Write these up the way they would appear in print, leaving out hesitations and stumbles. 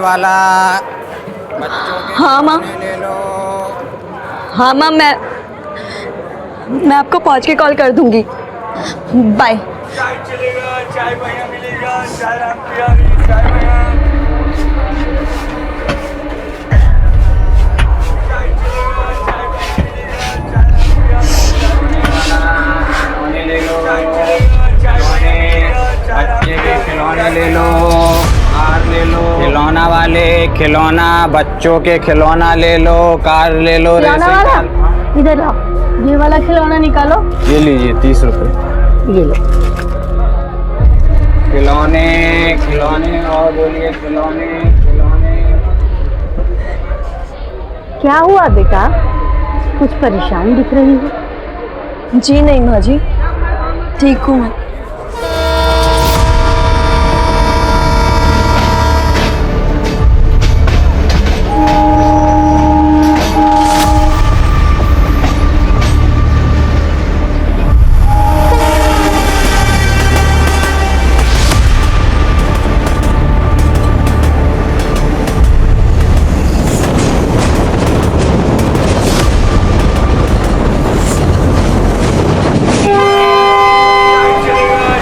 वाला बच्चों के हाँ माँ। खिलौने ले लो। हाँ माँ, मैं आपको पहुँच के कॉल कर दूंगी। बाय। चाय चलेगा, चाय भैया मिलेगा, चाय राम प्यारी, चाय भैया। चाय चलेगा, चाय भैया मिलेगा, चाय राम प्यारी, खिलौने ले लो। चाय चलेगा, चाय भैया मिलेगा, चाय राम बच्चे के प्यारी, खिलौने ले लो। कार ले लो। खिलौना वाले खिलौना, बच्चों के खिलौना ले लो, कार ले लो। खिलौना रेसिंग वाला, कार। इधर आओ, ये वाला खिलौना निकालो। ये लीजिए 30 रुपए। ये लो। खिलौने खिलौने और बोलिए खिलौने खिलौने। क्या हुआ बेटा, कुछ परेशान दिख रही हो? जी नहीं माँ जी, ठीक हूँ मैं।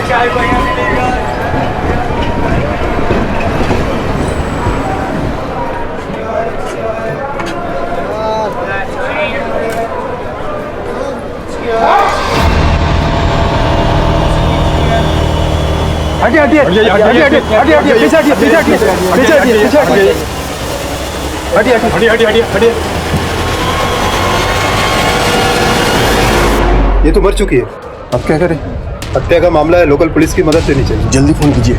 चाय भैया मिलेगा। हटिए हटिए हटिए हटिए हटिए हटिए पीछे हटिए पीछे हटिए पीछे हटिए पीछे हटिए हटिए हटिए हटिए हटिए हटिए। ये तो मर चुकी है, अब क्या करें? हत्या का मामला है, लोकल पुलिस की मदद लेनी चाहिए। जल्दी फोन कीजिए।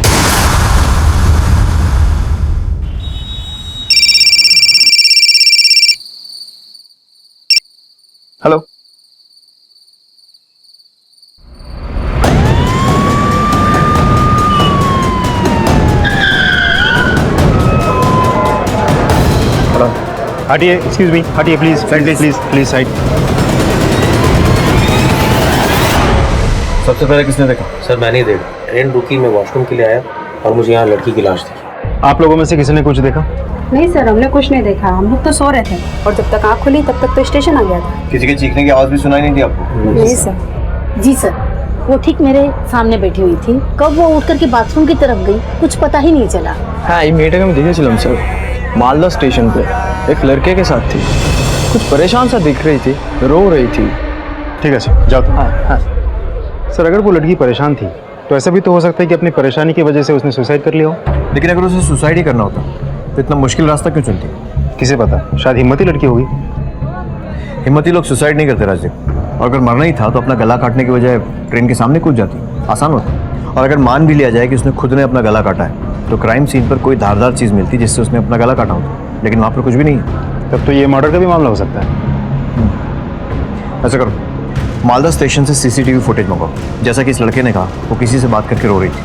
हेलो। हटिए, एक्सक्यूज मी, हटिए प्लीज, प्लीज प्लीज साइड। सबसे पहले किसने देखा? सर मैंने ही देखा। ट्रेन रुकी, मैं वॉशरूम के लिए आया और मुझे यहाँ लड़की की लाश दिखी। आप लोगों में से किसी ने कुछ देखा? नहीं सर, हमने कुछ नहीं देखा, हम लोग तो सो रहे थे और जब तक आँख खुली तब तक तो स्टेशन आ गया था। किसी के चीखने की आवाज भी सुनाई नहीं थी आपको? नहीं सर। जी सर, वो ठीक मेरे सामने बैठी हुई थी, कब वो उठ करके बाथरूम की तरफ गई कुछ पता ही नहीं चला। हाँ, ये मीटिंग में देखिए सर, मालदा स्टेशन पे एक लड़के के साथ थी, कुछ परेशान सा दिख रही थी, रो रही थी। ठीक है सर, जाओ। हाँ हाँ सर, अगर वो लड़की परेशान थी तो ऐसा भी तो हो सकता है कि अपनी परेशानी की वजह से उसने सुसाइड कर लिया हो। लेकिन अगर उसे सुसाइड ही करना होता तो इतना मुश्किल रास्ता क्यों चुनती? किसे पता, शायद हिम्मती लड़की होगी। हिम्मती लोग सुसाइड नहीं करते राजदीप, और अगर मरना ही था तो अपना गला काटने की बजाय ट्रेन के सामने कूद जाती, आसान होता। और अगर मान भी लिया जाए कि उसने खुद ने अपना गला काटा है तो क्राइम सीन पर कोई धारदार चीज़ मिलती जिससे उसने अपना गला काटा होता, लेकिन वहाँ पर कुछ भी नहीं है। तब तो ये मर्डर का भी मामला हो सकता है। ऐसा करो, मालदा स्टेशन से सीसीटीवी फुटेज मंगाओ। जैसा कि इस लड़के ने कहा, वो किसी से बात करके रो रही थी।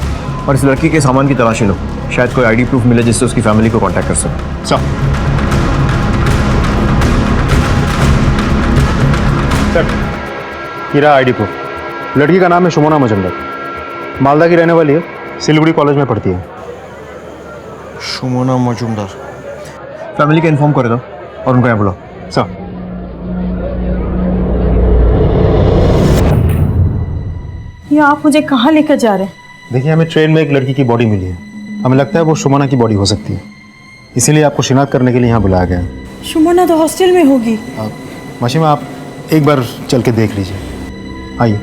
और इस लड़की के सामान की तलाशी लो, शायद कोई आईडी प्रूफ मिले जिससे उसकी फैमिली को कांटेक्ट कर सके। सर, हीरा आईडी प्रूफ। लड़की का नाम है शुमोना मजुमदार, मालदा की रहने वाली है, सिलीगुड़ी कॉलेज में पढ़ती है। शुमोना मजुमदार। फैमिली का इन्फॉर्म कर दो और उनको यहाँ बुलाओ। सर, ये आप मुझे कहाँ लेकर जा रहे हैं? देखिए, हमें ट्रेन में एक लड़की की बॉडी मिली है, हमें लगता है वो शुमोना की बॉडी हो सकती है, इसीलिए आपको शिनाख्त करने के लिए यहाँ बुलाया गया है। शुमोना तो हॉस्टल में होगी। माशिमा, आप एक बार चल के देख लीजिए, आइए।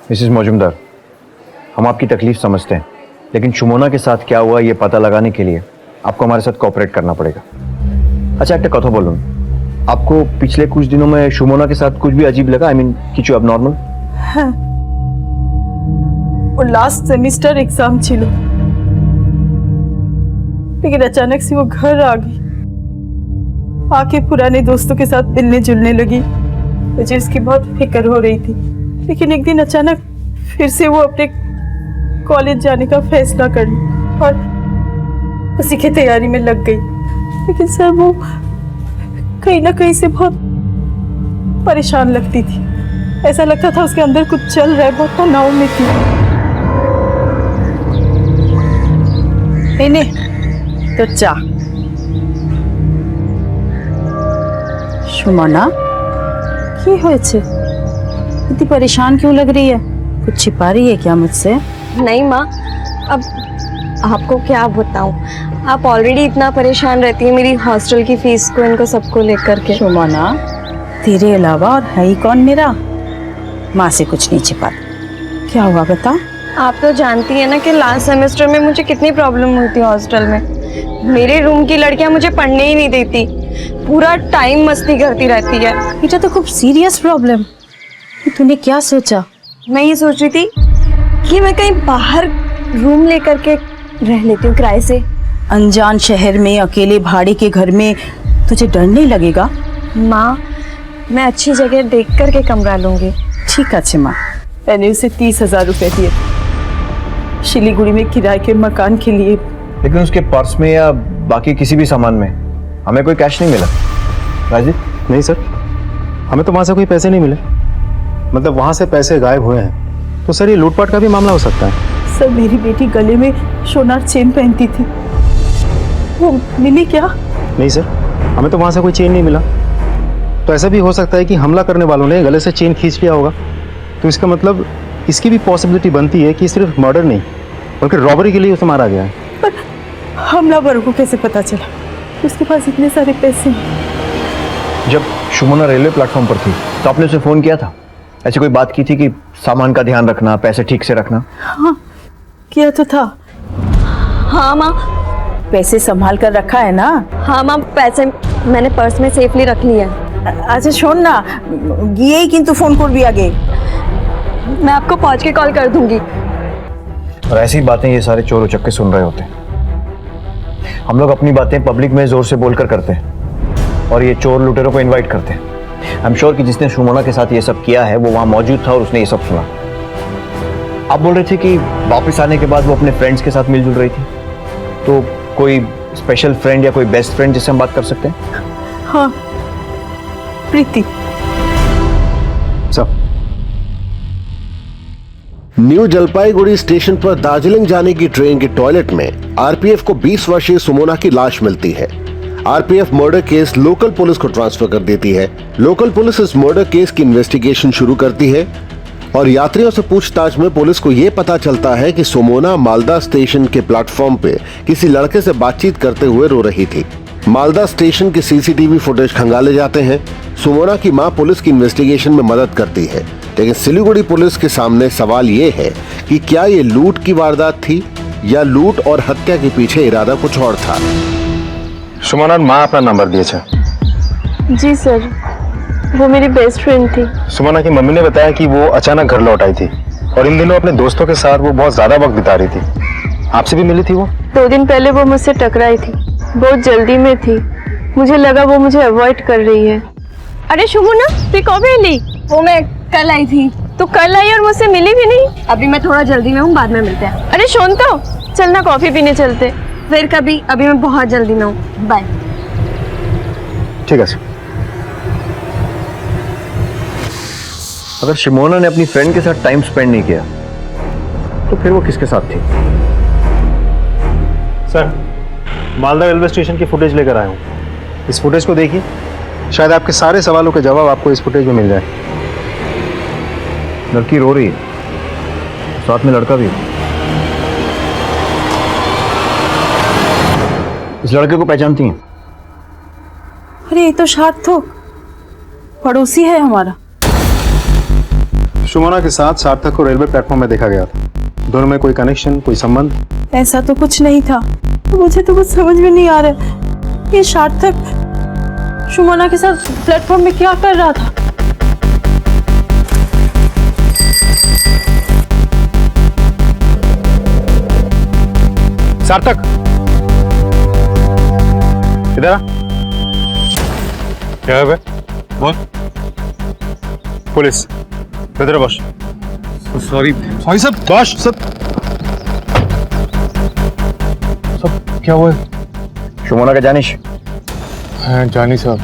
मिसेस मौजूमदार, हम आपकी तकलीफ समझते हैं, लेकिन सुमोना के साथ क्या हुआ ये पता लगाने के लिए आपको हमारे साथ कोऑपरेट करना पड़ेगा। अच्छा एक कथा बोलूं, आपको पिछले कुछ दिनों में सुमोना के साथ कुछ भी अजीब लगा? आई मीन কিছু abnormal? हाँ, वो लास्ट सेमेस्टर एग्जाम छिलो, लेकिन अचानक से वो घर आ गई, आके पुराने दोस्तों के साथ मिलने जुलने लगी। मुझे उसकी बहुत फिक्र हो रही थी, लेकिन एक दिन अचानक फिर से वो अपने कॉलेज जाने का फैसला कर लिया और उसी की तैयारी में लग गई। लेकिन सर वो कहीं ना कहीं से बहुत परेशान लगती थी, ऐसा लगता था उसके अंदर कुछ चल रहा है, बहुत तनाव में थी। इन्हें तो चाह सुमना की হয়েছে? इतनी परेशान क्यों लग रही है? कुछ छिपा रही है क्या मुझसे? नहीं माँ, अब आपको क्या बताऊं, आप ऑलरेडी इतना परेशान रहती है मेरी हॉस्टल की फीस को, इनको सबको लेकर के। सुमना, तेरे अलावा और है ही कौन मेरा? माँ से कुछ नहीं छिपा। क्या हुआ बता? आप तो जानती है ना कि लास्ट सेमेस्टर में मुझे कितनी प्रॉब्लम हुई थी हॉस्टल में। मेरे रूम की लड़कियां मुझे पढ़ने ही नहीं देती, पूरा टाइम मस्ती करती रहती है। बेटा तो खूब सीरियस प्रॉब्लम। तूने क्या सोचा? मैं ये सोच रही थी कि मैं कहीं बाहर रूम लेकर के रह लेती हूँ किराए से। अनजान शहर में अकेले भाड़े के घर में तुझे डर नहीं लगेगा? माँ, मैं अच्छी जगह देख कर के कमरा लूंगी। ठीक है माँ। मैंने उसे 30,000 रुपए दिए शिलीगुड़ी में किराए के मकान के लिए। लेकिन उसके पर्स में या बाकी किसी भी सामान में हमें कोई कैश नहीं मिला। राजीव? नहीं सर, हमें तो वहाँ से कोई पैसे नहीं मिले। मतलब वहाँ से पैसे गायब हुए हैं, तो सर ये लूटपाट का भी मामला हो सकता है। सर मेरी बेटी गले में सोनार चेन पहनती थी, वो मिली क्या? नहीं सर, हमें तो वहाँ से कोई चेन नहीं मिला। तो ऐसा भी हो सकता है कि हमला करने वालों ने गले से चेन खींच लिया होगा। तो इसका मतलब इसकी भी पॉसिबिलिटी बनती है कि सिर्फ मर्डर नहीं बल्कि रॉबरी के लिए उसे मारा गया है। पर हमलावरों को कैसे पता चला उसके पास इतने सारे पैसे? जब सुमोना रेलवे प्लेटफॉर्म पर थी तो आपने उसे फोन किया था? ऐसी कोई बात की थी कि सामान का ध्यान रखना, पैसे ठीक से रखना? हाँ किया तो था। हाँ माँ। पैसे संभाल कर रखा है ना? हाँ माँ, पैसे मैंने पर्स में सेफली रख लिया। अच्छा শোন না, গিয়েই কিন্তু ফোন করবি আগে। मैं आपको पहुंच के कॉल कर दूंगी। और ऐसी बातें ये सारे चोर उचक्के सुन रहे होते हैं। हम लोग अपनी बातें पब्लिक में जोर से बोलकर करते हैं और ये चोर लुटेरों को इनवाइट करते हैं। आई एम श्योर कि जिसने सुमोना के साथ ये सब किया है वो वहां मौजूद था और उसने ये सब सुना। आप बोल रहे थे कि वापस आने के बाद वो अपने फ्रेंड्स के साथ मिलजुल रही थी, तो कोई स्पेशल फ्रेंड या कोई बेस्ट फ्रेंड जिससे हम बात कर सकते हैं? हाँ, प्रीति। सर, न्यू जलपाईगुड़ी स्टेशन पर दार्जिलिंग जाने की ट्रेन के टॉयलेट में आरपीएफ को 20 वर्षीय सुमोना की लाश मिलती है। RPF murder case local police को ट्रांसफर कर देती है। लोकल पुलिस इस मर्डर केस की इन्वेस्टिगेशन शुरू करती है और यात्रियों से पूछताछ में पुलिस को यह पता चलता है कि सुमोना मालदा स्टेशन के प्लेटफॉर्म पे किसी लड़के से बातचीत करते हुए रो रही थी। मालदा स्टेशन के सीसीटीवी फुटेज खंगाले जाते हैं। सुमोना की मां पुलिस की इन्वेस्टिगेशन में मदद करती है, लेकिन सिलीगुड़ी पुलिस के सामने सवाल ये है कि क्या ये लूट की वारदात थी या लूट और हत्या के पीछे इरादा कुछ और था। सुमोनार माँ अपना नंबर दिए थे। जी सर, वो मेरी बेस्ट फ्रेंड थी। सुमोना की मम्मी ने बताया कि वो अचानक घर लौट आई थी और इन दिनों अपने दोस्तों के साथ वो बहुत ज्यादा वक्त बिता रही थी। आपसे भी मिली थी वो? 2 दिन पहले वो मुझसे टकराई थी, बहुत जल्दी में थी, मुझे लगा वो मुझे अवॉइड कर रही है। अरे सुमोना, तू कब आई? वो मैं कल आई थी। तो कल आई और मुझसे मिली भी नहीं? अभी मैं थोड़ा जल्दी में हूँ, बाद में मिलते हैं। अरे सुन तो, चलना कॉफी पीने चलते फिर कभी, अभी मैं बहुत जल्दी में हूँ, बाय। ठीक है सर। अगर सुमोना ने अपनी फ्रेंड के साथ टाइम स्पेंड नहीं किया तो फिर वो किसके साथ थी? सर, मालदा रेलवे स्टेशन की फुटेज लेकर आया हूँ। इस फुटेज को देखिए, शायद आपके सारे सवालों के जवाब आपको इस फुटेज में मिल जाए। लड़की रो रही है, साथ में लड़का भी। इस लड़के को पहचानती हैं? अरे ये तो सार्थक पड़ोसी है हमारा। सुमोना के साथ सार्थक को रेलवे प्लेटफॉर्म में देखा गया था। दोनों में कोई कनेक्शन, कोई संबंध? ऐसा तो कुछ नहीं था। मुझे तो कुछ समझ में नहीं आ रहा ये सार्थक सुमोना के साथ प्लेटफॉर्म में क्या कर रहा था। सार्थक इधर आ। क्या है बे? बोल। पुलिस इधर बॉस। सॉरी सब बॉस सब क्या हुआ? सुमोना का जानिश? हाँ जानी साहब,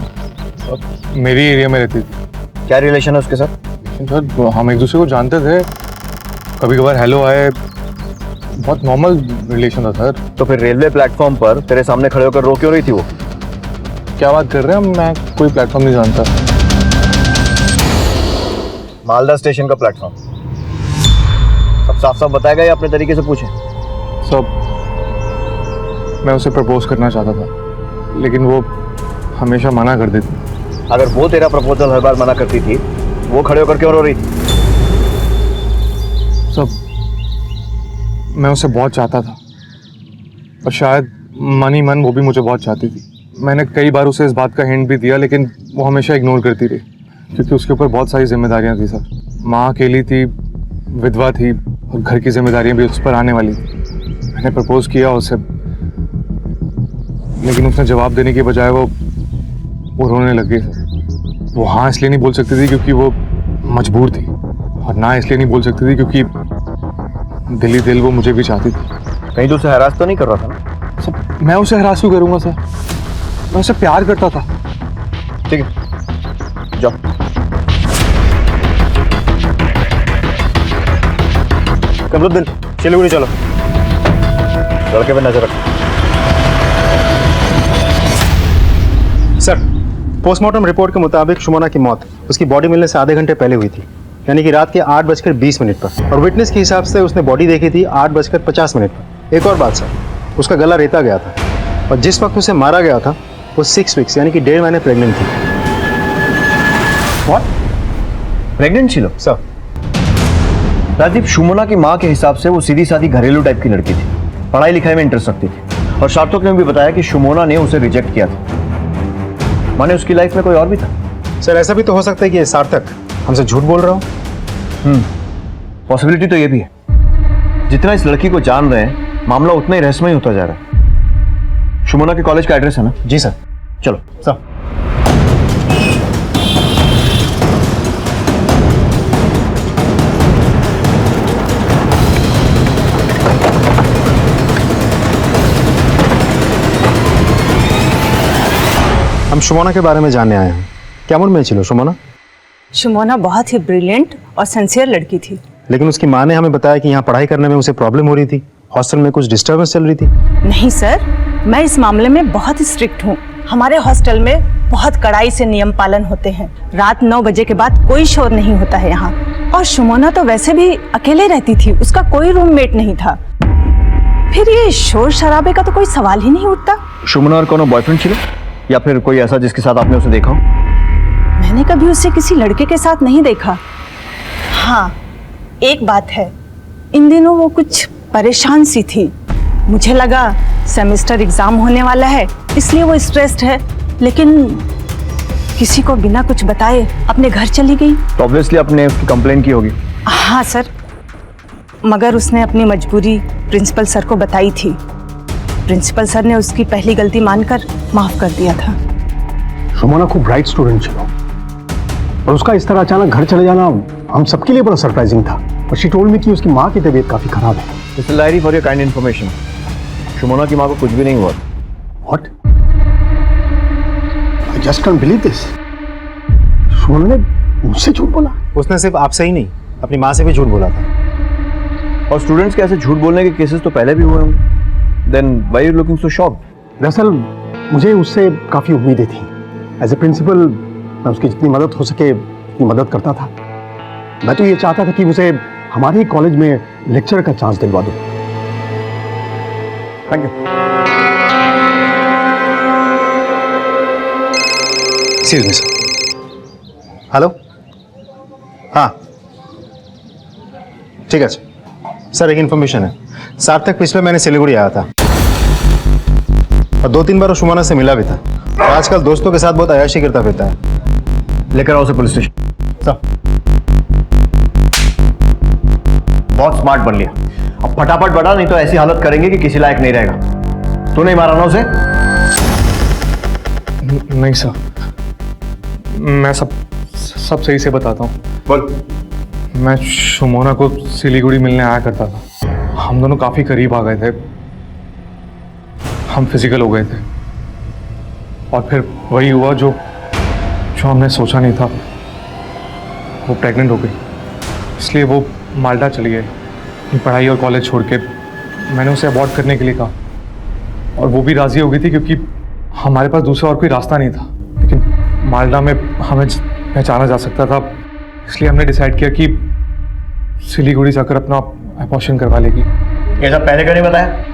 मेरी एरिया में रहती थी। क्या रिलेशन है उसके साथ? सर हम एक दूसरे को जानते थे, कभी कभार हेलो आए, बहुत नॉर्मल रिलेशन था सर। तो फिर रेलवे प्लेटफॉर्म पर तेरे सामने खड़े होकर रो क्यों रही थी वो? क्या बात कर रहे हैं? मैं कोई प्लेटफॉर्म नहीं जानता। मालदा स्टेशन का प्लेटफॉर्म। सब साफ साफ बताएगा या अपने तरीके से पूछे? सब मैं उसे प्रपोज करना चाहता था, लेकिन वो हमेशा मना कर देती। अगर वो तेरा प्रपोजल हर बार मना करती थी, वो खड़े होकर क्यों रो रही थी? सब मैं उसे बहुत चाहता था और शायद मन ही मन वो भी मुझे बहुत चाहती थी। मैंने कई बार उसे इस बात का हिंट भी दिया, लेकिन वो हमेशा इग्नोर करती रही, क्योंकि उसके ऊपर बहुत सारी जिम्मेदारियां थी सर। माँ अकेली थी, विधवा थी और घर की जिम्मेदारियां भी उस पर आने वाली थी। मैंने प्रपोज किया उसे, लेकिन उसने जवाब देने के बजाय वो रोने लग गई सर। वो हाँ इसलिए नहीं बोल सकती थी क्योंकि वो मजबूर थी, और ना इसलिए नहीं बोल सकती थी क्योंकि दिल ही दिल वो मुझे भी चाहती थी। कहीं तो उसे हरास तो नहीं कर रहा था ना? सर मैं उसे हरास क्यों करूंगा सर? मैं उसे प्यार करता था। ठीक है जाओ। कमरुद्दीन सिलीगुड़ी चलो, लड़के पे नजर रखो। सर पोस्टमार्टम रिपोर्ट के मुताबिक सुमोना की मौत उसकी बॉडी मिलने से आधे घंटे पहले हुई थी, यानी कि रात के 8:20 पर। और विटनेस के हिसाब से उसने बॉडी देखी थी 8:50 पर। एक और बात सर, उसका गला रेता गया था और जिस वक्त उसे मारा गया था वो 6 वीक्स यानी कि 1.5 महीने प्रेग्नेंट थी। व्हाट? प्रेग्नेंट थी? लो सर राजीव, सुमोना की माँ के हिसाब से वो सीधी सादी घरेलू टाइप की लड़की थी, पढ़ाई लिखाई में इंटरेस्ट रखती थी, और सार्थक ने भी बताया कि सुमोना ने उसे रिजेक्ट किया था। माने उसकी लाइफ में कोई और भी था? सर ऐसा भी तो हो सकता है कि ये सार्थक हमसे झूठ बोल रहा हो। पॉसिबिलिटी तो ये भी है। जितना इस लड़की को जान रहे हैं, मामला उतना ही रहस्यमय होता जा रहा है। सुमोना के कॉलेज का एड्रेस है ना? जी सर। चलो सर हम सुमोना के बारे में जानने आए हैं। কেমন মেয়ে ছিল सुमोना? सुमोना बहुत ही ब्रिलियंट और सिंसियर लड़की थी। लेकिन उसकी माँ ने हमें बताया कि यहाँ पढ़ाई करने में उसे प्रॉब्लम हो रही थी, हॉस्टल में कुछ डिस्टर्बेंस चल रही थी। नहीं सर, मैं इस मामले में बहुत स्ट्रिक्ट हूँ। हमारे हॉस्टल में बहुत कड़ाई से नियम पालन होते हैं। रात 9 बजे के बाद कोई शोर नहीं होता है यहाँ। और सुमोना तो वैसे भी अकेले रहती थी, उसका कोई रूममेट नहीं था। फिर ये शोर शराबे का तो कोई सवाल ही नहीं उठता। सुमोना और कोनो बॉयफ्रेंड छिलो या फिर कोई ऐसा जिसके साथ आपने उसे देखा हो? मैंने कभी उसे किसी लड़के के साथ नहीं देखा। हाँ एक बात है, इन दिनों वो कुछ परेशान सी थी। मुझे लगा सेमेस्टर एग्जाम होने वाला है इसलिए वो स्ट्रेस्ड है, लेकिन किसी को बिना कुछ बताए अपने घर चली गई। तो ऑब्वियसली आपने उसकी कंप्लेन की होगी। हाँ सर, मगर उसने अपनी मजबूरी प्रिंसिपल सर को बताई थी। प्रिंसिपल सर ने उसकी पहली गलती मानकर माफ कर दिया था। सुमोना खूब ब्राइट स्टूडेंट छिलो और उसका इस तरह अचानक घर चले जाना हम सबके लिए बड़ा सरप्राइजिंग था। और शी टोल्ड मी कि उसकी माँ की तबीयत काफी खराब है। Mister Lahiri, for your kind information, Sumona की माँ को कुछ भी नहीं हुआ। What? I just can't believe this. Sumona ने मुझसे झूठ बोला? उसने सिर्फ आपसे ही नहीं अपनी माँ से भी झूठ बोला था। और स्टूडेंट्स के ऐसे झूठ बोलने के केसेस तो पहले भी हुए होंगे। Then why are you looking so shocked? दरअसल मुझे उससे काफी उम्मीदें थी। एज ए प्रिंसिपल मैं उसकी जितनी मदद हो सके उतनी मदद करता था। मैं तो ये चाहता था कि उसे हमारे ही कॉलेज में लेक्चर का चांस दिलवा दूं। Thank you. Excuse me sir. Hello, हाँ ठीक है सर, एक इन्फॉर्मेशन है। सार्थक पिछले महीने सिलीगुड़ी आया था और 2-3 बार वो सुमना से मिला भी था। और आजकल दोस्तों के साथ बहुत अयाशी करता फिरता है। लेकर आओ उसे पुलिस स्टेशन। सर, बहुत स्मार्ट बन लिया, अब फटाफट बढ़ा, नहीं तो ऐसी हालत करेंगे कि किसी लायक नहीं रहेगा। तू नहीं मारा ना उसे? नहीं सर, मैं सब सही से बताता हूँ। बोल। मैं सुमोना को सिलीगुड़ी मिलने आया करता था। हम दोनों काफी करीब आ गए थे, हम फिजिकल हो गए थे और फिर वही हुआ जो हमने सोचा नहीं था। वो प्रेग्नेंट हो गई, इसलिए वो माल्टा चली गई अपनी पढ़ाई और कॉलेज छोड़ के। मैंने उसे अबॉर्ट करने के लिए कहा और वो भी राज़ी हो गई थी, क्योंकि हमारे पास दूसरा और कोई रास्ता नहीं था। लेकिन माल्टा में हमें पहचाना जा सकता था, इसलिए हमने डिसाइड किया कि सिलीगुड़ी जाकर अपना अबॉर्शन करवा लेगी। ये सब पहले क्यों नहीं बताया?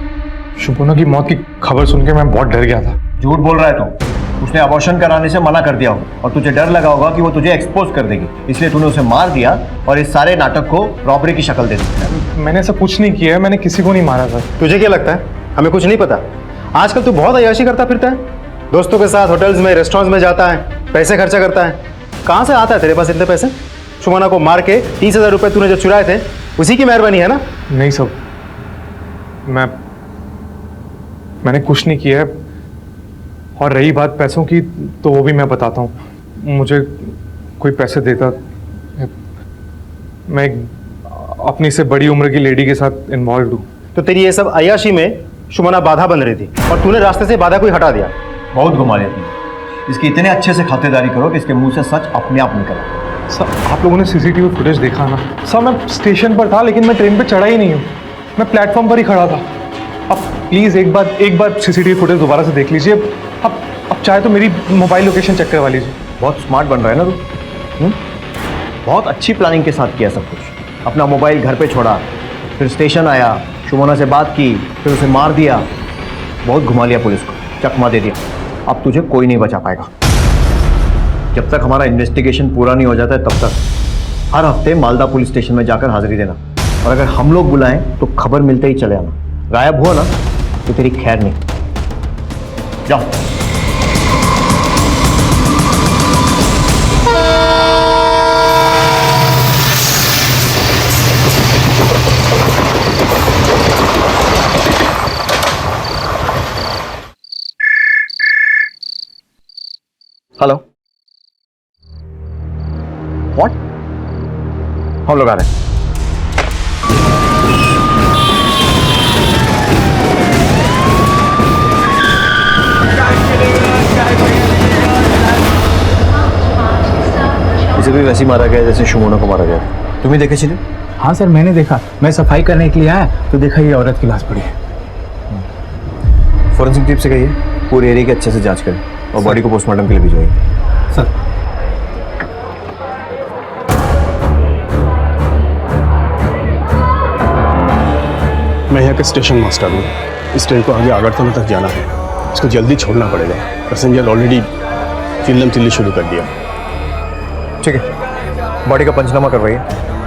शुभोना की मौत की खबर सुन के मैं बहुत डर गया था। झूठ बोल रहा है तू। उसने अबॉर्शन कराने से मना कर दिया होगा और तुझे डर लगा होगा कि वो तुझे एक्सपोज कर देगी, इसलिए तूने उसे मार दिया और इस सारे नाटक को रॉबरी की शक्ल दे दी। मैंने ऐसा कुछ नहीं किया है, मैंने किसी को नहीं मारा था। तुझे क्या लगता है हमें कुछ नहीं पता? आजकल तू बहुत अयाशी करता फिरता है, दोस्तों के साथ होटल्स में, रेस्टोरेंट्स में जाता है, पैसे खर्चा करता है। कहाँ से आता है तेरे पास इतने पैसे? सुमना को मार के 30,000 रुपये तूने जो चुराए थे, उसी की मेहरबानी है ना? नहीं सब, मैंने कुछ नहीं किया है। और रही बात पैसों की, तो वो भी मैं बताता हूँ। मुझे कोई पैसे देता, मैं अपनी से बड़ी उम्र की लेडी के साथ इन्वॉल्व हूँ। तो तेरी ये सब अयाशी में सुमना बाधा बन रही थी और तूने रास्ते से बाधा कोई हटा दिया। बहुत घुमा लेती है। इसकी इतने अच्छे से खातिरदारी करो कि इसके मुंह से सच अपने आप निकले। सर, आप लोगों ने सीसीटीवी फुटेज देखा ना? सर, मैं स्टेशन पर था, लेकिन मैं ट्रेन पे चढ़ा ही नहीं हूँ, मैं प्लेटफॉर्म पर ही खड़ा था। अब प्लीज़ एक बार सीसीटीवी फुटेज दोबारा से देख लीजिए। अब चाहे तो मेरी मोबाइल लोकेशन चेक करवा लीजिए। बहुत स्मार्ट बन रहा है ना तू। बहुत अच्छी प्लानिंग के साथ किया सब कुछ। अपना मोबाइल घर पे छोड़ा, फिर स्टेशन आया, सुमना से बात की, फिर उसे मार दिया। बहुत घुमा लिया पुलिस को, चकमा दे दिया। अब तुझे कोई नहीं बचा पाएगा। जब तक हमारा इन्वेस्टिगेशन पूरा नहीं हो जाता है, तब तक हर हफ्ते मालदा पुलिस स्टेशन में जाकर हाजिरी देना। और अगर हम लोग बुलाएं तो खबर मिलते ही चले आना। गायब हुआ ना तो तेरी खैर नहीं। जाओ। Hello, what? हम लोग आ रहे हैं। इसे भी वैसे ही मारा गया जैसे शुमोना को मारा गया। तुम ही देखे चले? हाँ सर, मैंने देखा। मैं सफाई करने के लिए आया तो देखा ये औरत की लाश पड़ी है। फॉरेंसिक टीम से कहिए पूरे एरिया की अच्छे से जांच करें और बॉडी को पोस्टमार्टम के लिए भिजवाइए। सर, मैं यहाँ का स्टेशन मास्टर हूँ। इस ट्रेन को आगे अगरतला तक जाना है, इसको जल्दी छोड़ना पड़ेगा। पैसेंजर ऑलरेडी चिल्लम चिल्ली शुरू कर दिया। ठीक है, बॉडी का पंचनामा करवाइए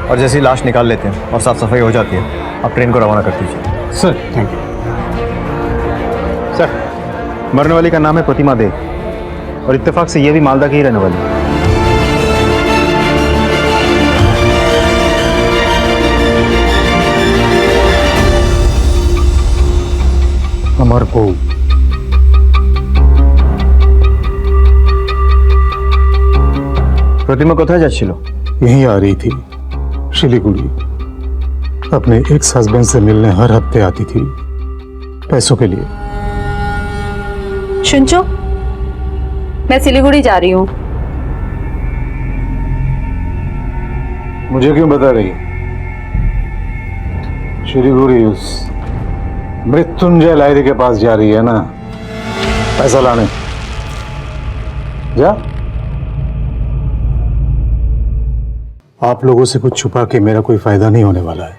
और जैसे ही लाश निकाल लेते हैं और साफ सफाई हो जाती है, आप ट्रेन को रवाना कर दीजिए। Sir, thank you. सर, मरने वाली का नाम है प्रतिमा देव और इत्तेफाक से ये भी मालदा की ही रहने वाली है। अमर को प्रतिमा कोথায় যাচ্ছিল? यहीं आ रही थी, सिलीगुड़ी। अपने एक्स हस्बैंड से मिलने हर हफ्ते आती थी, पैसों के लिए। शुंचो, मैं सिलीगुड़ी जा रही हूँ। मुझे क्यों बता रही? सिलीगुड़ी उस मृत्युंजय लाहिरी के पास जा रही है ना, पैसा लाने। जा। आप लोगों से कुछ छुपा के मेरा कोई फायदा नहीं होने वाला है।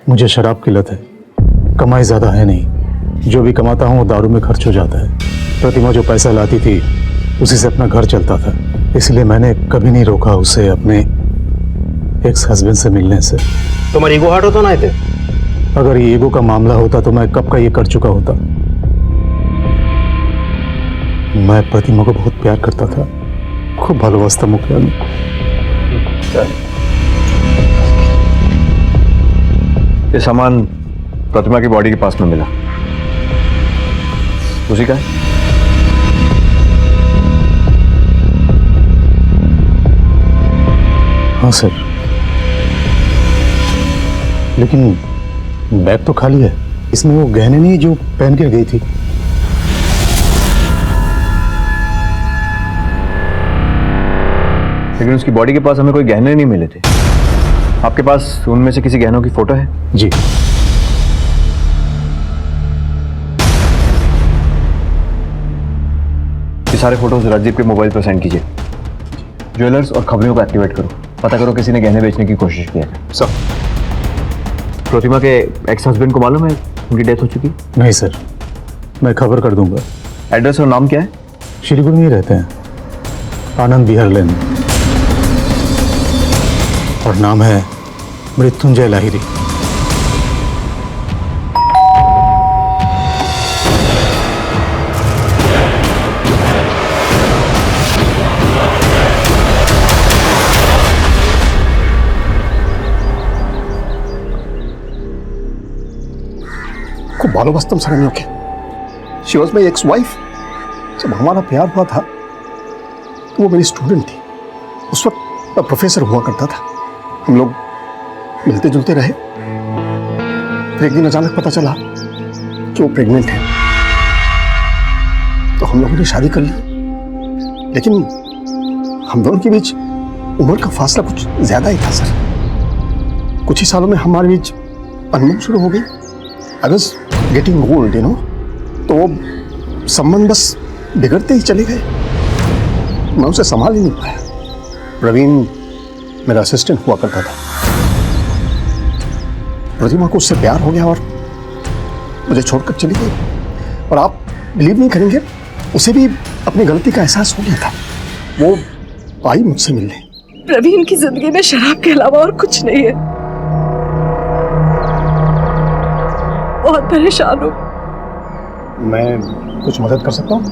मुझे शराब की लत है, कमाई ज्यादा है नहीं, जो भी कमाता हूँ वो दारू में खर्च हो जाता है। प्रतिमा जो पैसा लाती थी उसी से अपना घर चलता था, इसलिए मैंने कभी नहीं रोका उसे अपने एक्स हस्बैंड से मिलने से। तुम्हारी ईगो हर्ट होता ना थे? अगर ये ईगो का मामला होता तो मैं कब का ये कर चुका होता। मैं प्रतिमा को बहुत प्यार करता था, खूब भालोबासता मुखिया में। ये सामान प्रतिमा की बॉडी के पास में मिला, उसी का है? हाँ सर, लेकिन बैग तो खाली है, इसमें वो गहने नहीं जो पहन कर गई थी। लेकिन उसकी बॉडी के पास हमें कोई गहने नहीं मिले थे। आपके पास उनमें से किसी गहनों की फोटो है? जी। ये सारे फोटोज राजीव के मोबाइल पर सेंड कीजिए। ज्वेलर्स और खबरों को एक्टिवेट करो, पता करो किसी ने गहने बेचने की कोशिश की है। सर, प्रतिमा के एक्स हस्बैंड को मालूम है उनकी डेथ हो चुकी? नहीं सर, मैं खबर कर दूंगा। एड्रेस और नाम क्या है? शिलीगुड़ी में रहते हैं, आनंद विहार लेन, और नाम है मृत्युंजय लाहिरी। खूब भालोबासता सर के। She was my ex wife. जब हमारा प्यार हुआ था तो वो मेरी स्टूडेंट थी। उस वक्त मैं प्रोफेसर हुआ करता था। हम लोग मिलते जुलते रहे। फिर एक दिन अचानक पता चला कि वो प्रेग्नेंट है, तो हम लोगों ने शादी कर ली। लेकिन हम दोनों के बीच उम्र का फासला कुछ ज्यादा ही था सर। कुछ ही सालों में हमारे बीच अनबन शुरू हो गई। I was getting old, you know. तो वो संबंध बस बिगड़ते ही चले गए। मैं उसे संभाल ही नहीं पाया। प्रवीण मेरा असिस्टेंट हुआ करता था। प्रतिमा को उससे प्यार हो गया और मुझे छोड़कर चली गई। और आप बिलीव नहीं करेंगे, उसे भी अपनी गलती का एहसास हो गया था। वो आई मुझसे मिलने। प्रवीण की जिंदगी में शराब के अलावा और कुछ नहीं है। बहुत परेशान हूँ। मैं कुछ मदद कर सकता हूँ?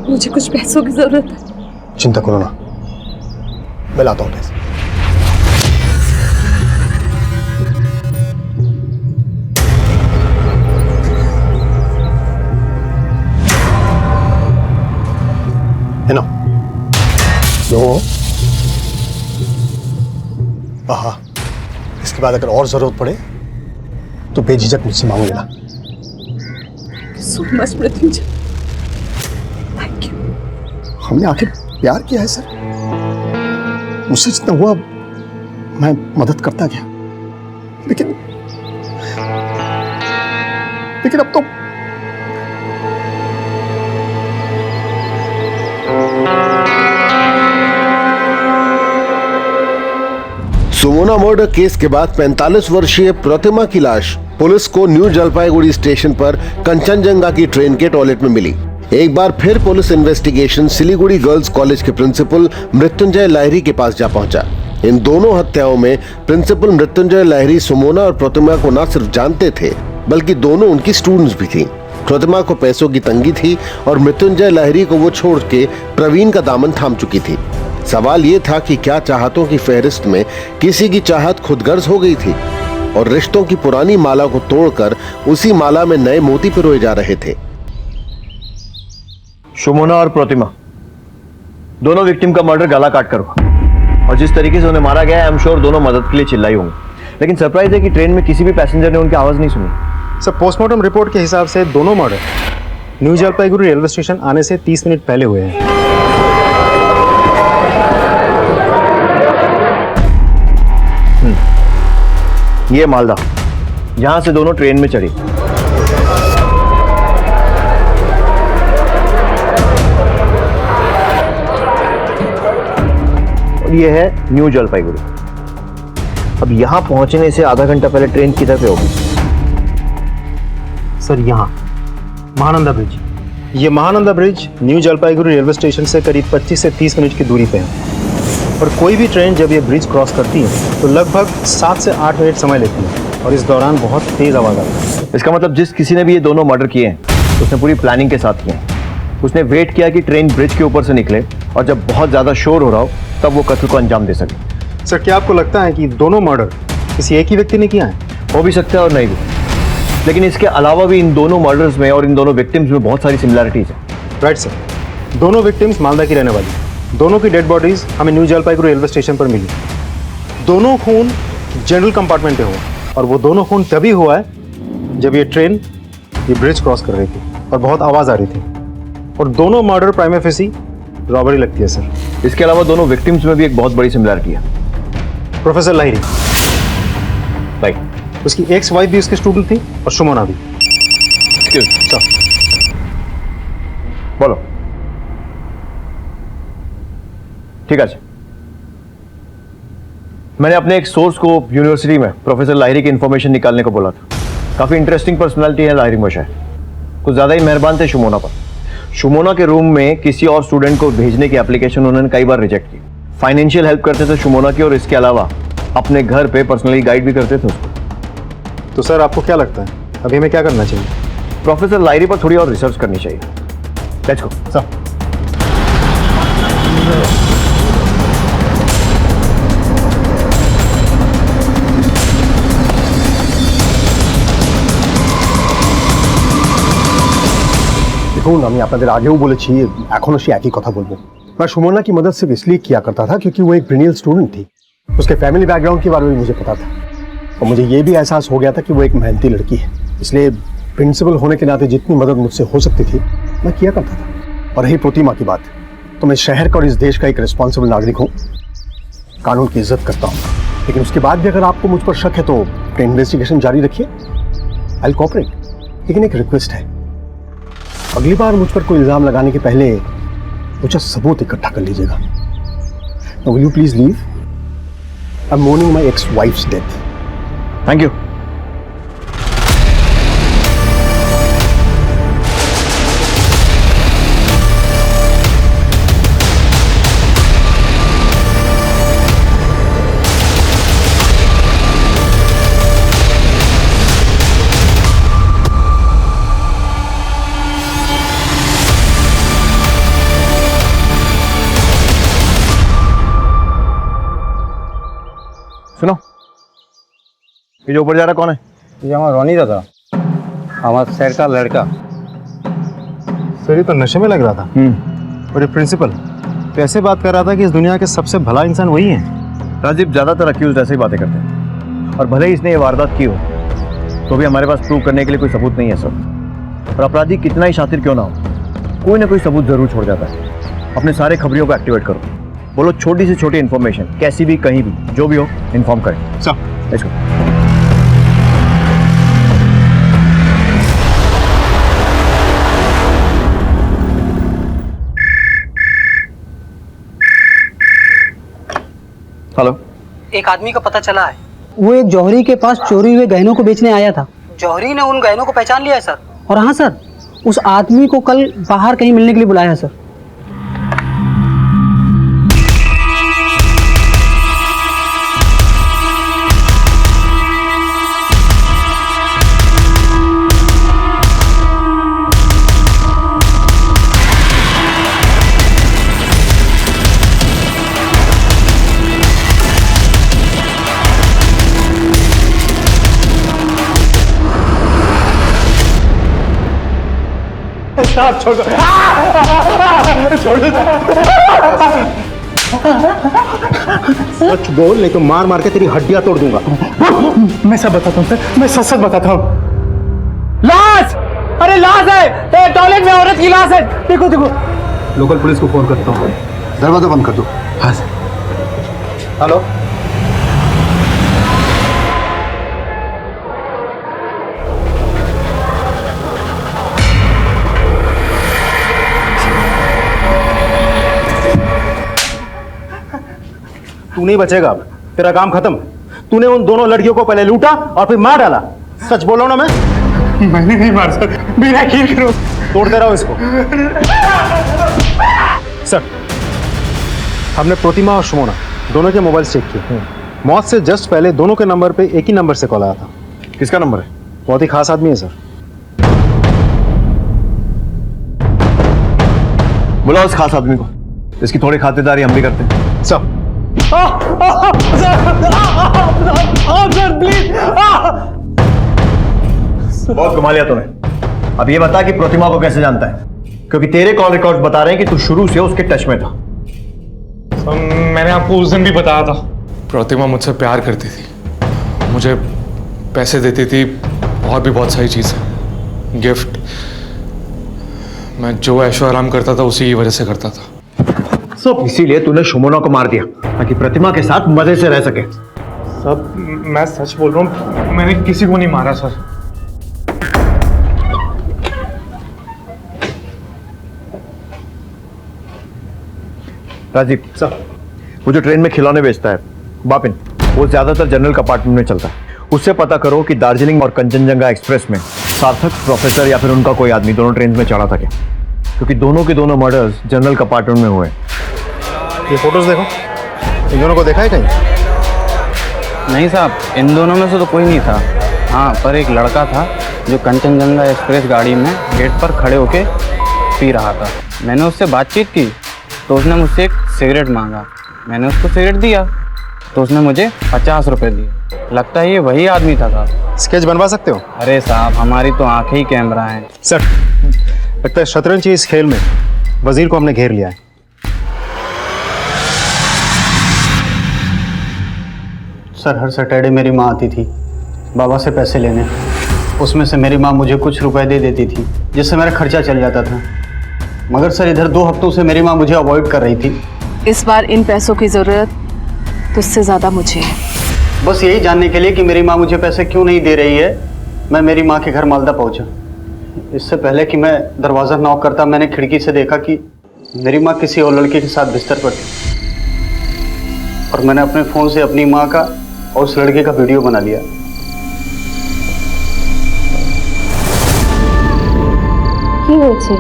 मुझे कुछ पैसों की जरूरत है। चिंता करो ना, मैं लाता हूँ पैसे। है ना? लो। हाँ, इसके बाद अगर और जरूरत पड़े तो बेझिझक मुझसे मांग लेना। So much, Mrityunjay. Thank you. हमने आखिर प्यार किया है सर। मुझसे जितना हुआ मैं मदद करता गया, लेकिन अब तो सुमोना मर्डर केस के बाद 45 वर्षीय प्रतिमा की लाश पुलिस को न्यू जलपाईगुड़ी स्टेशन पर कंचनजंगा की ट्रेन के टॉयलेट में मिली। एक बार फिर police investigation Siliguri girls college के प्रिंसिपल मृत्युंजय लाहिरी के पास जा पहुंचा। इन दोनों हत्याओं में प्रिंसिपल मृत्युंजय लाहिरी सुमोना और प्रतिमा को न सिर्फ जानते थे, बल्कि दोनों उनकी स्टूडेंट्स भी थी। प्रतिमा को पैसों की तंगी थी और मृत्युंजय लाहिरी को वो छोड़ के प्रवीण का दामन थाम चुकी थी। सवाल ये था कि क्या चाहतों की फहरिस्त में किसी की चाहत खुदगर्ज हो गई थी और रिश्तों की पुरानी माला को तोड़कर उसी माला में नए मोती पिरोए जा रहे थे। सुमोना और प्रतिमा दोनों विक्टिम का मर्डर गला काट कर हुआ और जिस तरीके से उन्हें मारा गया है, आई एम श्योर दोनों मदद के लिए चिल्लाई होंगे। लेकिन सरप्राइज है कि ट्रेन में किसी भी पैसेंजर ने उनकी आवाज नहीं सुनी। सर, पोस्टमार्टम रिपोर्ट के हिसाब से दोनों murder new Jalpaiguri railway station आने से 30 मिनट पहले हुए हैं। ये मालदा, जहां से दोनों ट्रेन में चढ़ी। और ये है न्यू जलपाईगुड़ी। अब यहां पहुंचने से आधा घंटा पहले ट्रेन किधर पे होगी? सर, यहाँ महानंदा ब्रिज। ये Mahananda bridge new Jalpaiguri railway station से करीब 25 से 30 मिनट की दूरी पे है। और कोई भी ट्रेन जब ये ब्रिज क्रॉस करती है तो लगभग 7 से 8 मिनट समय लेती है और इस दौरान बहुत तेज आवाज़ आती है। इसका मतलब जिस किसी ने भी ये दोनों मर्डर किए हैं उसने पूरी प्लानिंग के साथ किए हैं। उसने वेट किया कि ट्रेन ब्रिज के ऊपर से निकले और जब बहुत ज़्यादा शोर हो रहा हो तब वो कत्ल को अंजाम दे सके। सर, क्या आपको लगता है कि दोनों मर्डर किसी एक ही व्यक्ति ने किया है? हो भी सकता है और नहीं भी, लेकिन इसके अलावा भी इन दोनों मर्डर्स में और इन दोनों विक्टिम्स में बहुत सारी सिमिलैरिटीज हैं। राइट सर, दोनों विक्टिम्स मालदा की रहने वाली। दोनों की डेड बॉडीज हमें न्यू जलपाईगुड़ी रेलवे स्टेशन पर मिली। दोनों खून जनरल कंपार्टमेंट में हुआ और वो दोनों खून तभी हुआ है जब ये ट्रेन ये ब्रिज क्रॉस कर रही थी और बहुत आवाज़ आ रही थी। और दोनों मर्डर प्राइमा फेसी रॉबरी लगती है सर। इसके अलावा दोनों विक्टिम्स में भी एक बहुत बड़ी सिमिलैरिटी है। प्रोफेसर लाहिरी, राइट, उसकी एक्स वाइफ भी उसके स्टूडेंट थी और सुमोना भी। सर बोलो। ठीक है, मैंने अपने एक सोर्स को यूनिवर्सिटी में प्रोफेसर लाहिरी की इंफॉर्मेशन निकालने को बोला था। काफ़ी इंटरेस्टिंग पर्सनालिटी है लाहिरी मोशा, कुछ ज़्यादा ही मेहरबान थे शुमोना पर। शुमोना के रूम में किसी और स्टूडेंट को भेजने की एप्लीकेशन उन्होंने कई बार रिजेक्ट की। फाइनेंशियल हेल्प करते थे शुमोना की और इसके अलावा अपने घर पे पर्सनली गाइड भी करते थे उसको। तो सर, आपको क्या लगता है अभी हमें क्या करना चाहिए? प्रोफेसर लाहिरी पर थोड़ी और रिसर्च करनी चाहिए। Let's go sir. দেখুন, আমি আপনাদের আগেও বলেছি, এখনও সে একই কথা বলবো। मैं सुमोना की मदद सिर्फ इसलिए किया करता था क्योंकि वो एक ब्रिलियंट स्टूडेंट थी। उसके फैमिली बैकग्राउंड के बारे में मुझे पता था और मुझे ये भी एहसास हो गया था कि वो एक मेहनती लड़की है। इसलिए प्रिंसिपल होने के नाते जितनी मदद मुझसे हो सकती थी मैं किया करता था। और रही प्रतिमा की बात, तो मैं शहर का और इस देश का एक रिस्पॉन्सिबल नागरिक हूँ, कानून की इज्जत करता हूँ। लेकिन उसके बाद भी अगर आपको मुझ पर शक है तो इन्वेस्टिगेशन जारी रखिए, आई विल कोऑपरेट। लेकिन एक रिक्वेस्ट है, अगली बार मुझ पर कोई इल्ज़ाम लगाने के पहले कुछ सबूत इकट्ठा कर लीजिएगा। Now will you please leave? I'm mourning my ex-wife's death. Thank you. सुनो, ये जो ऊपर जा रहा कौन है? ये हमारा रोनी दादा, हमारे शहर का लड़का। सर, ये तो नशे में लग रहा था। और ये प्रिंसिपल तो ऐसे बात कर रहा था कि इस दुनिया के सबसे भला इंसान वही है। राजीव, ज़्यादातर अक्यूज ऐसे ही बातें करते हैं और भले ही इसने ये वारदात की हो तो भी हमारे पास प्रूव करने के लिए कोई सबूत नहीं है सर। और अपराधी कितना ही शातिर क्यों ना हो, कोई ना कोई सबूत जरूर छोड़ जाता है। अपने सारे खबरियों को एक्टिवेट करो, बोलो छोटी से छोटी इन्फॉर्मेशन कैसी भी कहीं भी जो भी हो इन्फॉर्म करें। Sir, let's go. हेलो, एक आदमी का पता चला है, वो एक जौहरी के पास चोरी हुए गहनों को बेचने आया था। जौहरी ने उन गहनों को पहचान लिया है सर। और हाँ सर, उस आदमी को कल बाहर कहीं मिलने के लिए बुलाया है सर। छोड़ दो, छोड़ दो। सच बोल, नहीं तो मार मार के तेरी हड्डियां तोड़ दूंगा। मैं सब बताता हूँ सर, मैं सच सच बताता हूँ। लाश! अरे लाश है, टॉयलेट में औरत की लाश है। देखो देखो। लोकल पुलिस को फोन करता हूँ, दरवाजा बंद कर दो। हाँ सर। हेलो, तू नहीं बचेगा, अब तेरा काम खत्म। तूने उन दोनों लड़कियों को पहले लूटा और फिर मार डाला। सच बोलो ना? मैंने नहीं मार सर, मेरा यकीन करो। तोड़ दे रहा हूं इसको। सर, हमने प्रतिमा और सुमोना दोनों के मोबाइल चेक किए। मौत से जस्ट पहले दोनों के नंबर पे एक ही नंबर से कॉल आया था। किसका नंबर है? बहुत ही खास आदमी है सर। बुलाओ उस खास आदमी को, इसकी थोड़ी खातिरदारी हम भी करते हैं। Sir please. बहुत घुमा लिया तूने। अब ये बता कि प्रतिमा को कैसे जानता है, क्योंकि तेरे कॉल रिकॉर्ड बता रहे हैं कि तू शुरू से उसके टच में था। मैंने आपको उस दिन भी बताया था, प्रतिमा मुझसे प्यार करती थी, मुझे पैसे देती थी और भी बहुत सारी चीज़ें, गिफ्ट। मैं जो ऐशो आराम करता था उसी की वजह से करता था। सब इसीलिए तूने सुमोना को मार दिया ताकि प्रतिमा के साथ मजे से रह सके। सब मैं सच बोल रहा हूँ, मैंने किसी को नहीं मारा सर। राजीव सर, वो जो ट्रेन में खिलौने बेचता है बापिन, वो ज्यादातर जनरल कंपार्टमेंट में चलता है। उससे पता करो कि दार्जिलिंग और कंचनजंगा एक्सप्रेस में सार्थक, प्रोफेसर या फिर उनका कोई आदमी दोनों ट्रेन में चढ़ा था क्या, क्योंकि दोनों के दोनों मर्डर्स जनरल कंपार्टमेंट में हुए। ये फोटोज देखो, इन दोनों को देखा है कहीं? नहीं साहब, इन दोनों में से तो कोई नहीं था। हाँ, पर एक लड़का था जो कंचनजंगा एक्सप्रेस गाड़ी में गेट पर खड़े होके पी रहा था। मैंने उससे बातचीत की तो उसने मुझसे एक सिगरेट मांगा। मैंने उसको सिगरेट दिया तो उसने मुझे 50 रुपये दिए। लगता है ये वही आदमी था साहब। स्केच बनवा सकते हो? अरे साहब, हमारी तो आंखें ही कैमरा हैं। सर, लगता है शतरंज की इस खेल में वजीर को हमने घेर लिया है। सर, हर सैटरडे मेरी माँ आती थी बाबा से पैसे लेने। उसमें से मेरी माँ मुझे कुछ रुपए दे देती थी जिससे मेरा खर्चा चल जाता था। मगर सर, इधर 2 हफ्तों से मेरी माँ मुझे अवॉइड कर रही थी। इस बार इन पैसों की ज़रूरत तुझसे ज़्यादा मुझे है। बस यही जानने के लिए कि मेरी माँ मुझे पैसे क्यों नहीं दे रही है, मैं मेरी माँ के घर मालदा पहुँचा। इससे पहले कि मैं दरवाज़ा नॉक करता, मैंने खिड़की से देखा कि मेरी माँ किसी और लड़के के साथ बिस्तर पर थी। और मैंने अपने फ़ोन से अपनी माँ का और उस लड़के का वीडियो बना लिया। কি হয়েছে?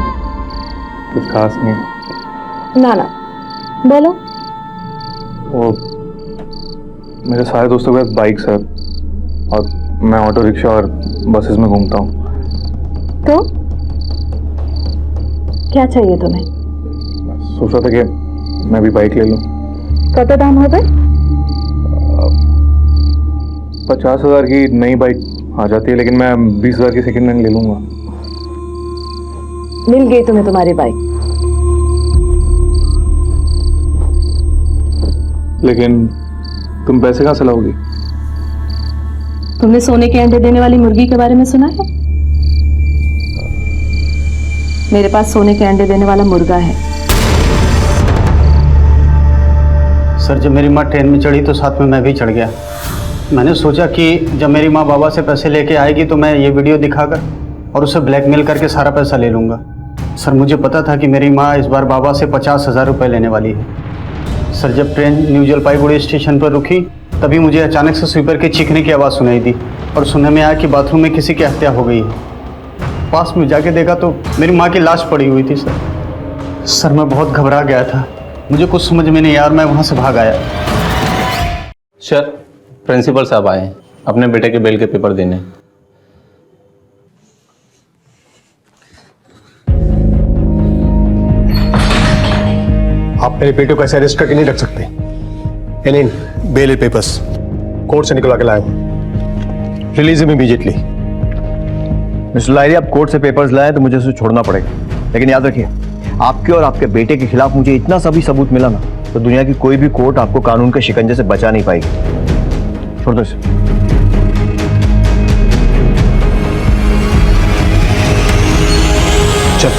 कुछ खास नहीं। না না, বলো। वो मेरे सारे दोस्तों के पास बाइक सर, और मैं ऑटो रिक्शा और बसेस में घूमता हूँ। तो क्या चाहिए तुम्हें? सोच रहा था कि मैं भी बाइक ले लूँ। कत दाम होगा? 50,000 की नई बाइक आ जाती है, लेकिन मैं 20,000 की सेकंड हैंड ले लूँगा। मिल गई तुम्हें तुम्हारी बाइक। लेकिन तुम पैसे कहाँ से लाओगी? तुमने सोने के अंडे देने वाली मुर्गी के बारे में सुना है? मेरे पास सोने के अंडे देने वाला मुर्गा है। सर, जब मेरी माँ ट्रेन में चढ़ी तो साथ में मैं भी चढ़ गया। मैंने सोचा कि जब मेरी माँ बाबा से पैसे लेके आएगी तो मैं ये वीडियो दिखाकर और उसे ब्लैकमेल करके सारा पैसा ले लूँगा। सर, मुझे पता था कि मेरी माँ इस बार बाबा से 50,000 रुपये लेने वाली है। सर, जब ट्रेन न्यू जलपाईगुड़ी स्टेशन पर रुकी तभी मुझे अचानक से स्वीपर के चीखने की आवाज़ सुनाई दी और सुनने में आया कि बाथरूम में किसी की हत्या हो गई है। पास में जाके देखा तो मेरी माँ की लाश पड़ी हुई थी। सर, मैं बहुत घबरा गया था। मुझे कुछ समझ में नहीं आया और मैं वहाँ से भाग आया। सर, प्रिंसिपल साहब आए हैं अपने बेटे के बेल के पेपर देने। आप मेरे बेटे को ऐसे अरेस्ट करके नहीं रख सकते। एलिन, बेल पेपर्स कोर्ट से निकलवा के लाया हूं। Release him immediately. Mister Lahiri, आप कोर्ट से पेपर्स लाए तो मुझे उसे छोड़ना पड़ेगा, लेकिन याद रखिए, आपके और आपके बेटे के खिलाफ मुझे इतना सा भी सबूत मिला ना तो दुनिया की कोई भी कोर्ट आपको कानून के शिकंजे से बचा नहीं पाएगी। छोड़ दो इसे। चल।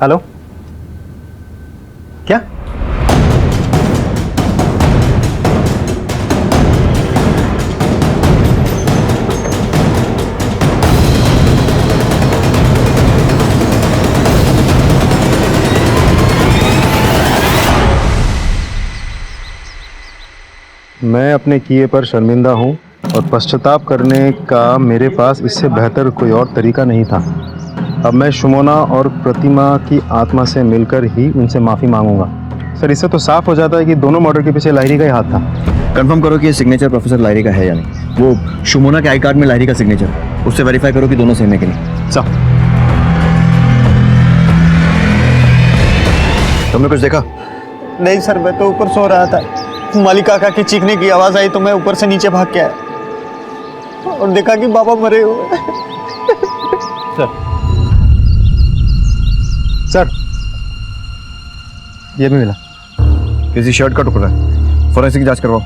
हेलो, क्या? मैं अपने किए पर शर्मिंदा हूँ और पश्चाताप करने का मेरे पास इससे बेहतर कोई और तरीका नहीं था। अब मैं सुमोना और प्रतिमा की आत्मा से मिलकर ही उनसे माफ़ी मांगूंगा। सर, इससे तो साफ हो जाता है कि दोनों मर्डर के पीछे लाहिरी का ही हाथ था। कंफर्म करो कि ये सिग्नेचर प्रोफेसर लाहिरी का है या नहीं। वो शुमोना के आई कार्ड में लाहिरी का सिग्नेचर, उससे वेरीफाई करो कि दोनों सेम है कि नहीं। सर, तुमने कुछ देखा? नहीं सर, मैं तो ऊपर सो रहा था। मालिक काका की चीखने की आवाज आई तो मैं ऊपर से नीचे भाग के आया और देखा कि बाबा मरे हुए। सर, ये भी मिला। किसी शर्ट का टुकड़ा है। फोरेंसिक जांच करवाओ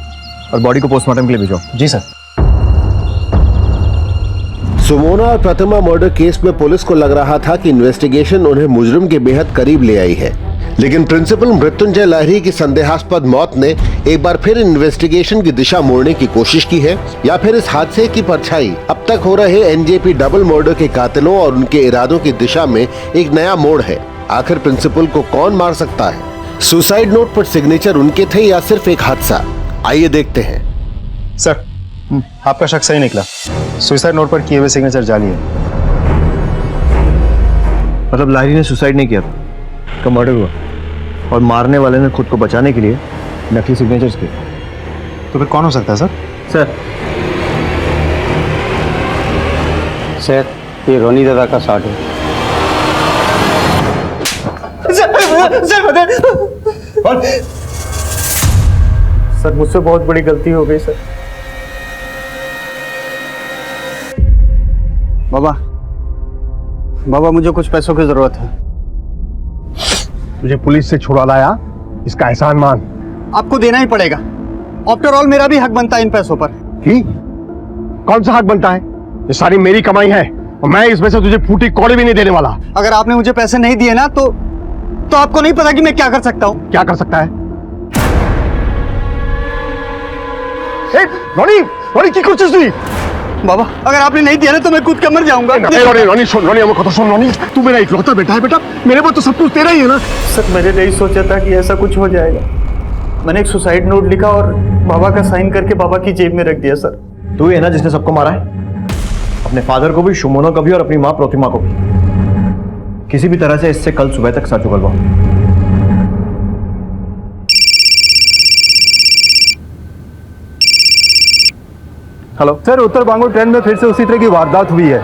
और बॉडी को पोस्टमार्टम के लिए भिजवाओ। जी सर। सुमोना और प्रतिमा मर्डर केस में पुलिस को लग रहा था कि इन्वेस्टिगेशन उन्हें मुजरिम के बेहद करीब ले आई है, लेकिन प्रिंसिपल मृत्युंजय लाहिरी की संदेहास्पद मौत ने एक बार फिर इन्वेस्टिगेशन की दिशा मोड़ने की कोशिश की है, या फिर इस हादसे की परछाई अब तक हो रहे एनजेपी डबल मर्डर के कातिलों और उनके इरादों की दिशा में एक नया मोड़ है। आखिर प्रिंसिपल को कौन मार सकता है? सुसाइड नोट पर सिग्नेचर उनके थे या सिर्फ एक हादसा? आइए देखते हैं। सर, आपका शक सही निकला। सुसाइड नोट पर किए हुए सिग्नेचर जाली है। मतलब लाहिरी ने सुसाइड नहीं किया था, उसका मर्डर हुआ और मारने वाले ने खुद को बचाने के लिए नकली सिग्नेचर्स किए। तो फिर कौन हो सकता है सर? सर, ये रोनी दादा का शॉट है। सर, मुझसे बहुत बड़ी गलती हो गई सर। बाबा मुझे कुछ पैसों की जरूरत है। तुझे पुलिस से छुड़ा लाया, इसका एहसान मान। आपको देना ही पड़ेगा। आफ्टर ऑल मेरा भी हक बनता है इन पैसों पर। ही? कौन सा हक बनता है? ये सारी मेरी कमाई है और मैं इसमें से तुझे फूटी कौड़ी भी नहीं देने वाला। अगर आपने मुझे पैसे नहीं दिए ना तो आपको नहीं पता कि मैं क्या कर सकता हूँ। क्या कर सकता है? रोनी, रोनी की कोशिश हुई। बाबा, अगर आपने नहीं दिया ना तो मैं कूद कर मर जाऊंगा। रोनी सुन, रोनी हमको तो सुन। रोनी, तू मेरा इकलौता बेटा है बेटा, मेरे पास तो सब कुछ तेरा ही है ना। सर, मैंने नहीं सोचा था कि ऐसा कुछ हो जाएगा। मैंने एक सुसाइड नोट लिखा और बाबा का साइन करके बाबा की जेब में रख दिया। सर, तू ही है ना जिसने सबको मारा है? अपने फादर को भी, शुमोना को भी और अपनी माँ प्रतिमा को भी। किसी भी तरह से इससे कल सुबह तक सच उगलवाओ। हेलो सर, उत्तर बांगो ट्रेन में फिर से उसी तरह की वारदात हुई है,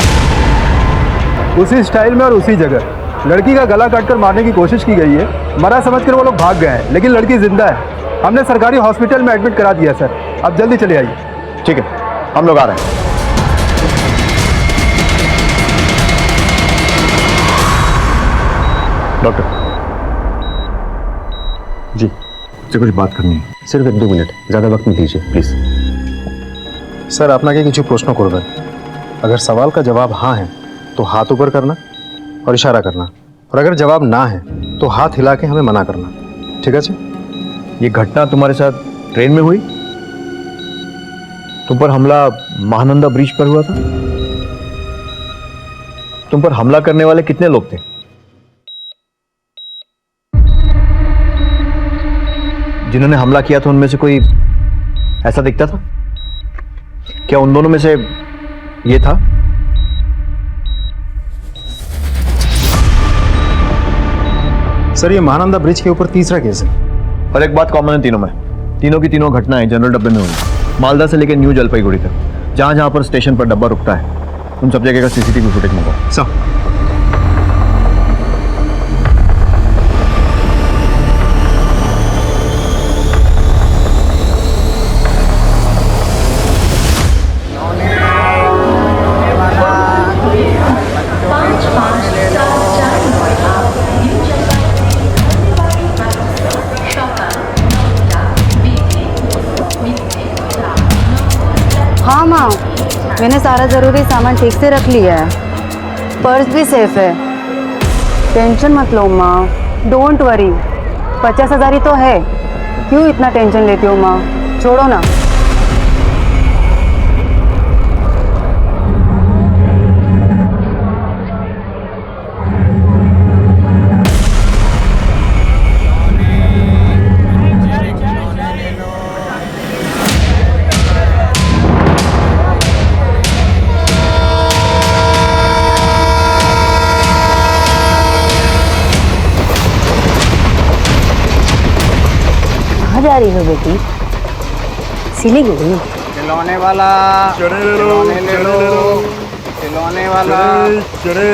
उसी स्टाइल में और उसी जगह। लड़की का गला काटकर मारने की कोशिश की गई है। मरा समझकर वो लोग भाग गए हैं, लेकिन लड़की जिंदा है। हमने सरकारी हॉस्पिटल में एडमिट करा दिया सर। अब जल्दी चले आइए। ठीक है, हम लोग आ रहे हैं। डॉक्टर जी, से कुछ बात करनी है। सिर्फ 1-2 मिनट, ज़्यादा वक्त नहीं दीजिए प्लीज़। सर, আপনাকে কিছু প্রশ্ন করবেন। अगर सवाल का जवाब हाँ है तो हाथ ऊपर करना और इशारा करना, और अगर जवाब ना है तो हाथ हिला के हमें मना करना। ठीक है? ये घटना तुम्हारे साथ ट्रेन में हुई? तुम पर हमला महानंदा ब्रिज पर हुआ था? तुम पर हमला करने वाले कितने लोग थे? जिन्होंने हमला किया था उनमें से कोई ऐसा दिखता था? क्या उन दोनों में से ये था? सर, ये महानंदा ब्रिज के ऊपर तीसरा केस है और एक बात कॉमन है तीनों में। तीनों की तीनों घटनाएं जनरल डब्बे में हुई। मालदा से लेकर न्यू जलपाईगुड़ी तक जहां जहां पर स्टेशन पर डब्बा रुकता है उन सब जगह का सीसीटीवी फुटेज मंगाओ। सर, हाँ माँ, मैंने सारा ज़रूरी सामान ठीक से रख लिया है। पर्स भी सेफ है। टेंशन मत लो माँ, डोंट वरी। 50,000 ही तो है, क्यों इतना टेंशन लेती हो माँ? छोड़ो ना। कहाँ जा रही हो बेटी? सिलीगुड़ी? खिलौने वाला खिलौने ले लो, खिलौने वाला चने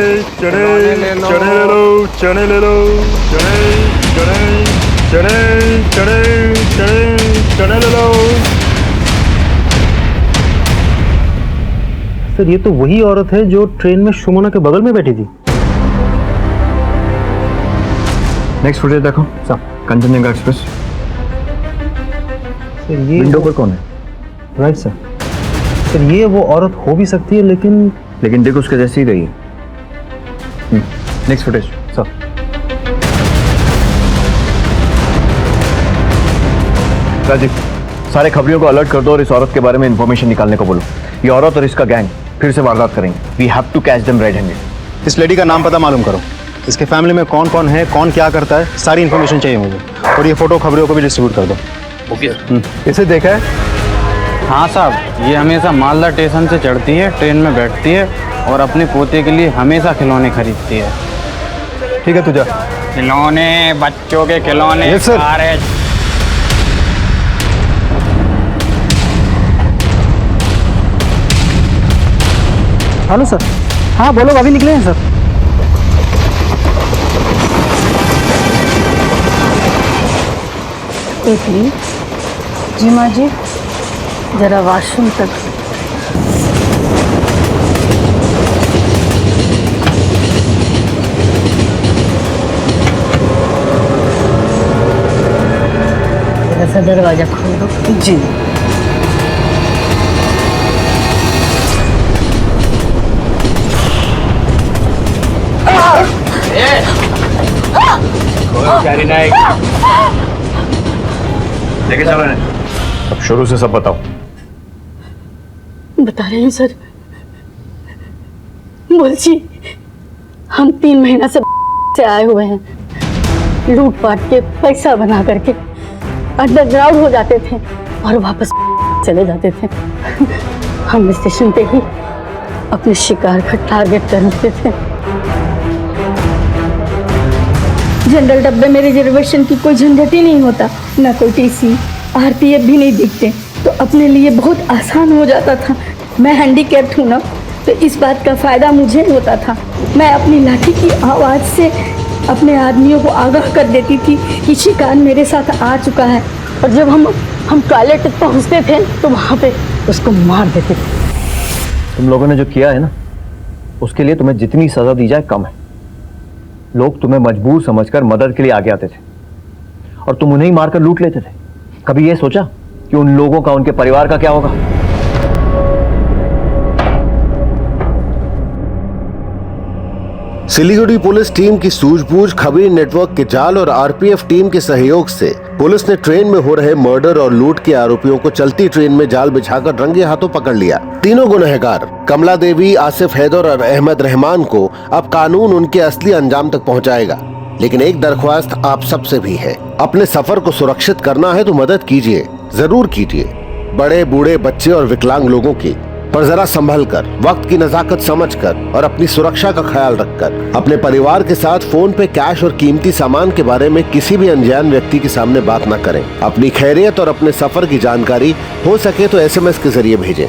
ले लो, चने ले लो, चने ले लो। सर ये तो वही औरत है जो ट्रेन में सुमोना के बगल में बैठी थी। नेक्स्ट फुटेज देखो सर, कंचनजंगा एक्सप्रेस। सर ये विंडो पर कौन है? Right sir. सर ये वो औरत हो भी सकती है, लेकिन देखो उसके जैसी ही रही है। Next footage sir. राजीव, सारे खबरियों को अलर्ट कर दो और इस औरत के बारे में इंफॉर्मेशन निकालने को बोलो। ये औरत और इसका गैंग फिर से वारदात करेंगे। We have to catch them red handed. इस लेडी का नाम पता मालूम करो, इसके फैमिली में कौन कौन है, कौन क्या करता है, सारी इन्फॉर्मेशन चाहिए मुझे। और ये फोटो खबरों को भी डिस्ट्रीब्यूट कर दो। ओके। इसे देखा है? हाँ साहब, ये हमेशा मालदा स्टेशन से चढ़ती है, ट्रेन में बैठती है और अपने पोते के लिए हमेशा खिलौने खरीदती है। ठीक है तुझा। खिलौने, बच्चों के खिलौने। Yes, sir. सारे। Hello sir. हाँ बोलो, अभी निकले हैं सर। बेटी, जी माँ जी, जरा वॉशरूम तक। जरा सा दरवाजा खोल दो। जी। लेके चलो इन्हें। अब शुरू से सब बताओ। बता रहे हैं सर। बोलची, हम 3 महीना से आए हुए हैं। लूट पाट के पैसा बना करके अंडरग्राउंड हो जाते थे और वापस चले जाते थे। हम स्टेशन पे ही अपने शिकार का टारगेट कर लेते थे। जनरल डब्बे में रिजर्वेशन की कोई झंझट ही नहीं होता, ना कोई टीसी, आरपीएफ भी नहीं दिखते, तो अपने लिए बहुत आसान हो जाता था। मैं हैंडीकैप्ड हूँ ना, तो इस बात का फ़ायदा मुझे होता था। मैं अपनी लाठी की आवाज़ से अपने आदमियों को आगाह कर देती थी कि शिकार मेरे साथ आ चुका है, और जब हम टॉयलेट तक पहुँचते थे तो वहाँ पे उसको मार देते थे। तुम लोगों ने जो किया है ना, उसके लिए तुम्हें जितनी सज़ा दी जाए कम है। लोग तुम्हें मजबूर समझकर मदद के लिए आगे आते थे और तुम उन्हें ही मारकर लूट लेते थे। कभी ये सोचा कि उन लोगों का, उनके परिवार का क्या होगा? सिलीगुड़ी पुलिस टीम की सूझबूझ, खबरी नेटवर्क के जाल और आरपीएफ टीम के सहयोग से पुलिस ने ट्रेन में हो रहे मर्डर और लूट के आरोपियों को चलती ट्रेन में जाल बिछाकर रंगे हाथों पकड़ लिया। तीनों गुनहगार कमला देवी, आसिफ हैदर और अहमद रहमान को अब कानून उनके असली अंजाम तक पहुंचाएगा। लेकिन एक दरख्वास्त आप सबसे भी है, अपने सफर को सुरक्षित करना है तो मदद कीजिए, जरूर कीजिए। बड़े, बूढ़े, बच्चे और विकलांग लोगों की, पर जरा संभल कर, वक्त की नजाकत समझकर और अपनी सुरक्षा का ख्याल रखकर अपने परिवार के साथ फोन पे कैश और कीमती सामान के बारे में किसी भी अनजान व्यक्ति के सामने बात न करें। अपनी खैरियत और अपने सफर की जानकारी हो सके तो एसएमएस के जरिए भेजें।